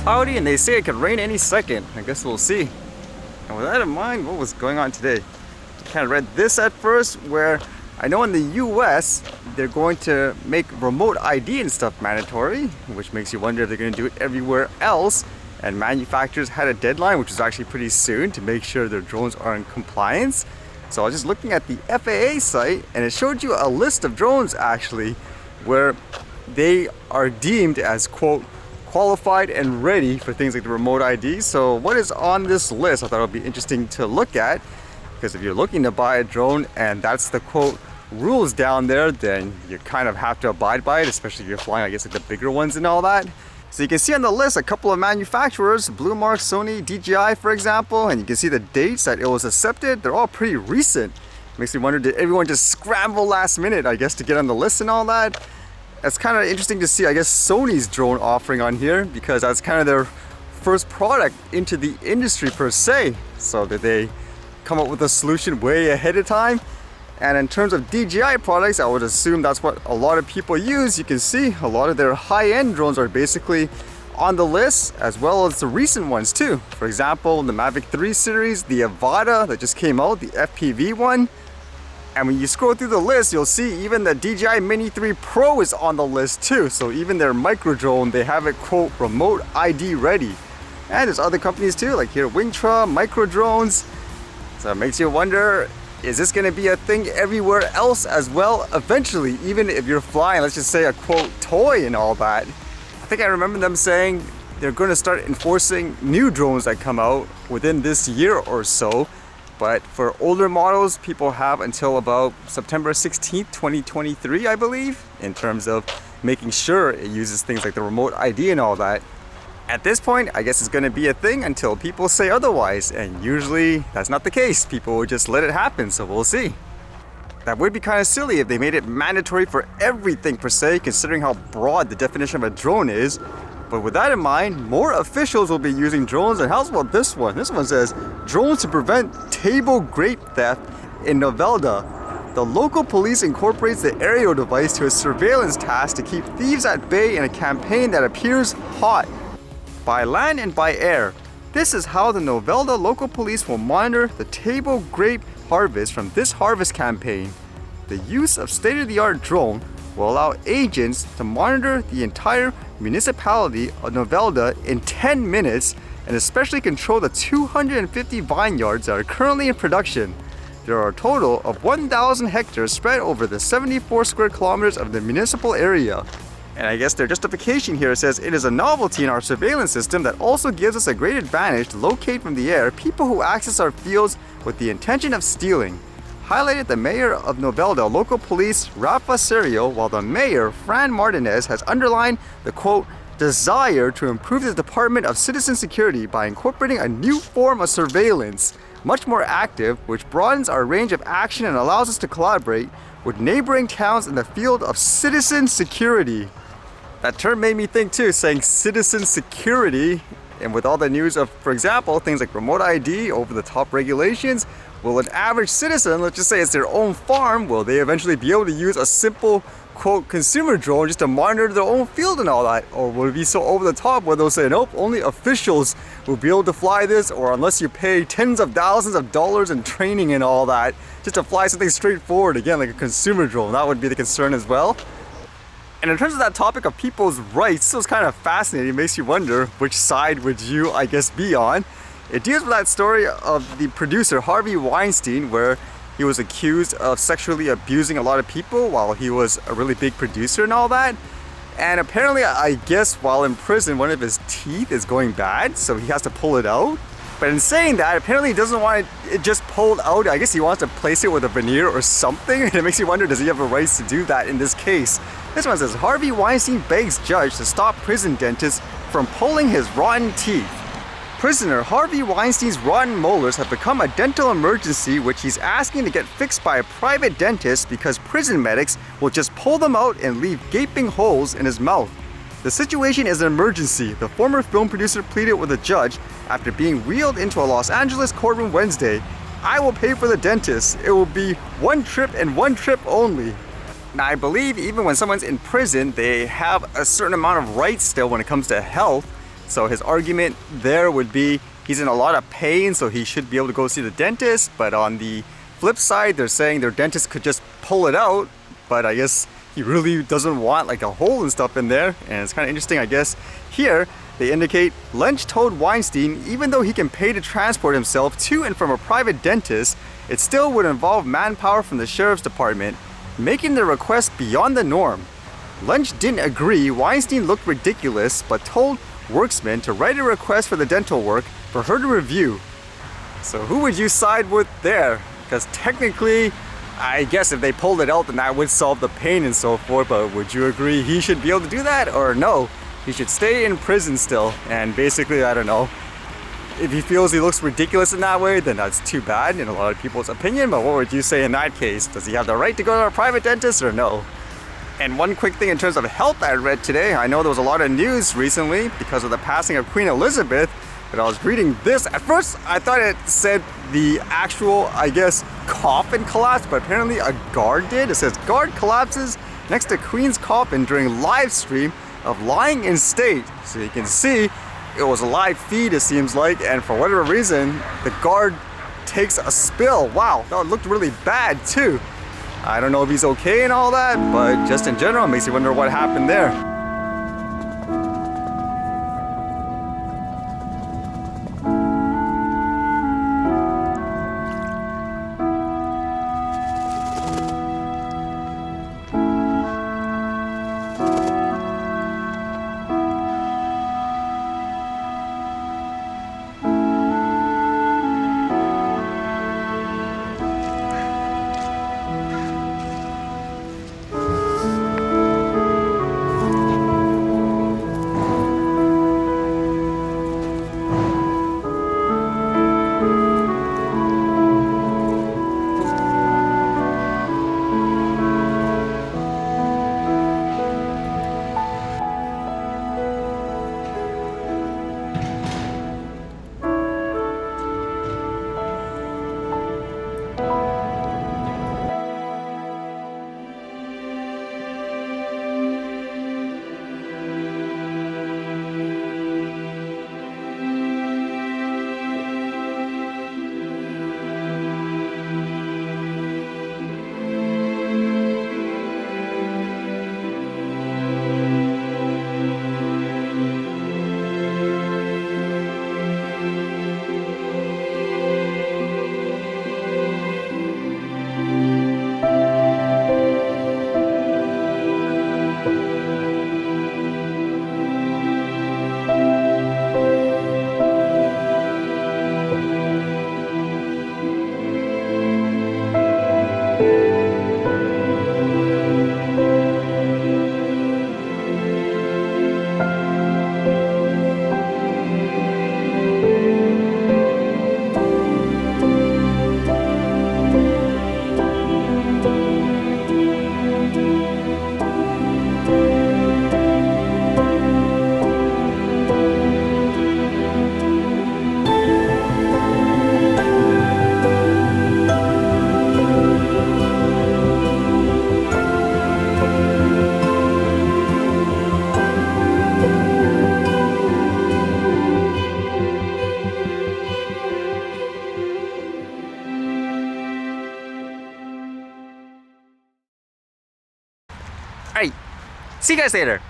cloudy and they say it could rain any second. I guess we'll see. And with that in mind, what was going on today? I kind of read this at first, where I know in the US they're going to make remote ID and stuff mandatory, which makes you wonder if they're going to do it everywhere else. And manufacturers had a deadline, which is actually pretty soon, to make sure their drones are in compliance. So I was just looking at the FAA site, and it showed you a list of drones actually where they are deemed as, quote, qualified and ready for things like the remote ID. So what is on this list? I thought it would be interesting to look at, because if you're looking to buy a drone and that's the, quote, rules down there, then you kind of have to abide by it, especially if you're flying, I guess, like the bigger ones and all that. So you can see on the list a couple of manufacturers, Blue Mark, Sony, DJI, for example, and you can see the dates that it was accepted. They're all pretty recent. Makes me wonder, did everyone just scramble last minute, I guess, to get on the list and all that? It's kind of interesting to see, I guess, Sony's drone offering on here, because that's kind of their first product into the industry per se. So did they come up with a solution way ahead of time? And in terms of DJI products, I would assume that's what a lot of people use. You can see a lot of their high-end drones are basically on the list, as well as the recent ones too. For example, the Mavic 3 series, the Avata that just came out, the FPV one. And when you scroll through the list, you'll see even the DJI Mini 3 Pro is on the list too. So even their micro drone, they have it, quote, remote ID ready. And there's other companies too, like here, Wingtra, micro drones. So it makes you wonder, is this going to be a thing everywhere else as well eventually, even if you're flying, let's just say, a, quote, toy and all that? I think I remember them saying they're going to start enforcing new drones that come out within this year or so. But for older models, people have until about September 16th, 2023, I believe, in terms of making sure it uses things like the remote ID and all that. At this point, I guess it's going to be a thing until people say otherwise, and usually that's not the case. People will just let it happen, so we'll see. That would be kind of silly if they made it mandatory for everything per se, considering how broad the definition of a drone is. But with that in mind, more officials will be using drones. And how's about this one? This one says, drones to prevent table grape theft in Novelda. The local police incorporates the aerial device to a surveillance task to keep thieves at bay in a campaign that appears hot. By land and by air. This is how the Novelda local police will monitor the table grape harvest from this harvest campaign. The use of state-of-the-art drone will allow agents to monitor the entire municipality of Novelda in 10 minutes and especially control the 250 vineyards that are currently in production. There are a total of 1,000 hectares spread over the 74 square kilometers of the municipal area. And I guess their justification here says it is a novelty in our surveillance system that also gives us a great advantage to locate from the air people who access our fields with the intention of stealing. Highlighted the mayor of Novelda, local police Rafa Serio, while the mayor, Fran Martinez, has underlined the, quote, desire to improve the Department of Citizen Security by incorporating a new form of surveillance, much more active, which broadens our range of action and allows us to collaborate with neighboring towns in the field of citizen security. That term made me think too, saying citizen security, and with all the news of, for example, things like remote ID, over-the-top regulations, will an average citizen, let's just say it's their own farm, will they eventually be able to use a simple, quote, consumer drone just to monitor their own field and all that? Or will it be so over the top where they'll say, nope, only officials will be able to fly this, or unless you pay tens of thousands of dollars in training and all that, just to fly something straightforward, again, like a consumer drone. That would be the concern as well. And in terms of that topic of people's rights, this was kind of fascinating. It makes you wonder, which side would you, I guess, be on? It deals with that story of the producer Harvey Weinstein, where he was accused of sexually abusing a lot of people while he was a really big producer and all that. And apparently, I guess, while in prison, one of his teeth is going bad, so he has to pull it out. But in saying that, apparently he doesn't want it just pulled out. I guess he wants to place it with a veneer or something. And it makes you wonder, does he have a right to do that in this case? This one says, Harvey Weinstein begs judge to stop prison dentist from pulling his rotten teeth. Prisoner Harvey Weinstein's rotten molars have become a dental emergency, which he's asking to get fixed by a private dentist because prison medics will just pull them out and leave gaping holes in his mouth. The situation is an emergency, the former film producer pleaded with a judge after being wheeled into a Los Angeles courtroom Wednesday. I will pay for the dentist. It will be one trip and one trip only. Now, I believe even when someone's in prison, they have a certain amount of rights still when it comes to health. So his argument there would be he's in a lot of pain, so he should be able to go see the dentist. But on the flip side, they're saying their dentist could just pull it out, but I guess he really doesn't want like a hole and stuff in there. And it's kind of interesting, I guess. Here, they indicate Lynch told Weinstein even though he can pay to transport himself to and from a private dentist, it still would involve manpower from the sheriff's department, making the request beyond the norm. Lynch didn't agree. Weinstein looked ridiculous, but told Worksman to write a request for the dental work for her to review. So who would you side with there? Because technically, I guess if they pulled it out, then that would solve the pain and so forth, but would you agree he should be able to do that, or no? He should stay in prison still, and basically, I don't know. If he feels he looks ridiculous in that way, then that's too bad in a lot of people's opinion, but what would you say in that case? Does he have the right to go to a private dentist or no? And one quick thing in terms of health I read today, I know there was a lot of news recently because of the passing of Queen Elizabeth, but I was reading this. At first, I thought it said the actual, I guess, coffin collapsed, but apparently a guard did. It says, guard collapses next to Queen's coffin during live stream of Lying in State. So you can see it was a live feed, it seems like, and for whatever reason, the guard takes a spill. Wow, that looked really bad too. I don't know if he's okay and all that, but just in general, it makes you wonder what happened there. Alright, see you guys later.